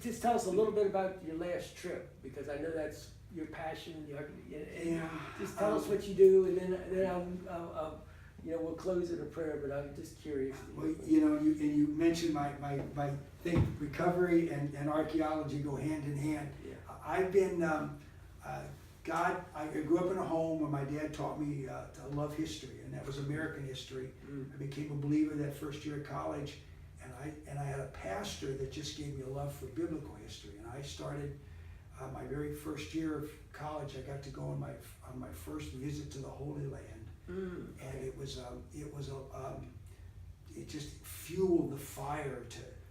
just tell us a little bit about your last trip, because I know that's your passion. Just tell us what you do, and then I'll we'll close in a prayer. But I'm just curious. Well, you mentioned my thing. Recovery and archaeology go hand in hand. Yeah. I've been I grew up in a home where my dad taught me to love history, and that was American history. I became a believer that first year of college, and I had a pastor that just gave me a love for biblical history. And I started my very first year of college. I got to go on my first visit to the Holy Land, and it just fueled the fire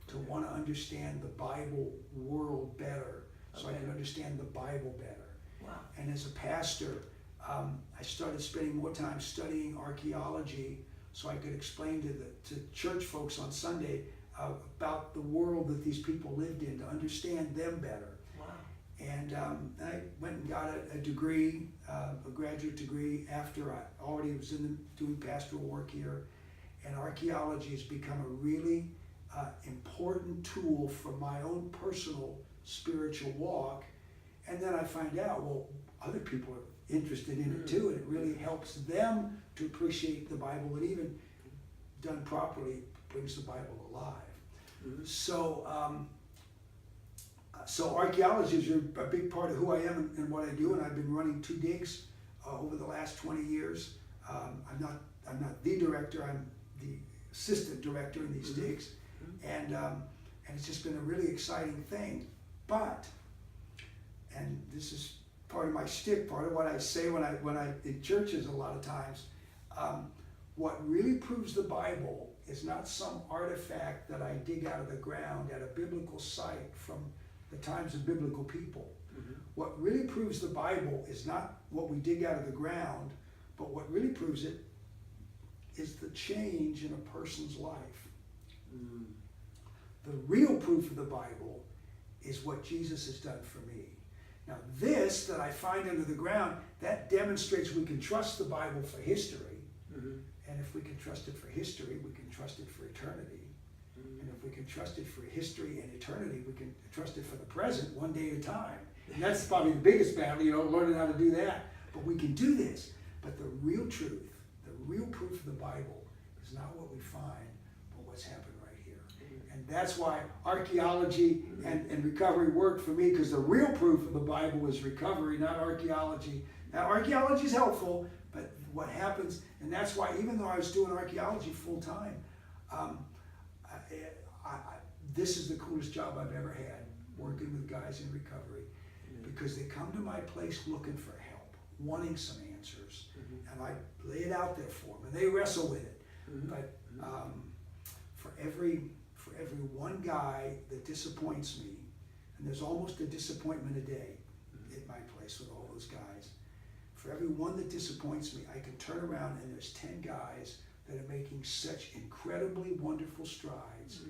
to want to understand the Bible world better, so I could understand the Bible better. Wow. And as a pastor, I started spending more time studying archaeology so I could explain to church folks on Sunday about the world that these people lived in, to understand them better. Wow. And I went and got a degree, a graduate degree, after I already was doing pastoral work here. And archaeology has become a really important tool for my own personal spiritual walk. And then I find out, well, other people are interested in it too, and it really helps them to appreciate the Bible, and even done properly brings the Bible alive. So archaeology is a big part of who I am and what I do, and I've been running 2 digs over the last 20 years. I'm not the director, I'm the assistant director in these digs, and it's just been a really exciting thing. But, and this is part of my shtick, part of what I say when I in churches a lot of times, what really proves the Bible is not some artifact that I dig out of the ground at a biblical site from the times of biblical people. What really proves the Bible is not what we dig out of the ground, but what really proves it is the change in a person's life. The real proof of the Bible is what Jesus has done for me. Now this that I find under the ground, that demonstrates we can trust the Bible for history. And if we can trust it for history, we can trust it for eternity. And if we can trust it for history and eternity, we can trust it for the present, one day at a time. And that's probably the biggest battle, learning how to do that. But we can do this. But the real truth, the real proof of the Bible is not what we find, but what's happened right here. And that's why archaeology and recovery worked for me, because the real proof of the Bible is recovery, not archaeology. Now, archaeology is helpful, but what happens, and that's why even though I was doing archaeology full time, this is the coolest job I've ever had, working with guys in recovery, because they come to my place looking for help, wanting some answers, and I lay it out there for them, and they wrestle with it. But for every one guy that disappoints me, and there's almost a disappointment a day at my place with all those guys, for every one that disappoints me, I can turn around and there's 10 guys that are making such incredibly wonderful strides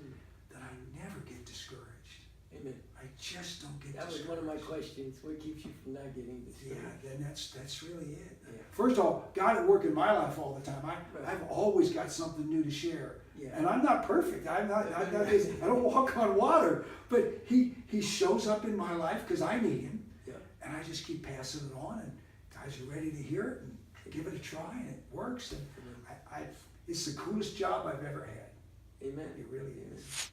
that I never get discouraged. Amen. I just don't get discouraged. That was one of my questions. What keeps you from not getting discouraged? Yeah, then that's really it. Yeah. First of all, God at work in my life all the time. I've always got something new to share. Yeah. And I'm not perfect. I don't walk on water. But he shows up in my life because I need him. Yeah. And I just keep passing it on, and guys are ready to hear it and give it a try, and it works. And it's the coolest job I've ever had. Amen. It really is.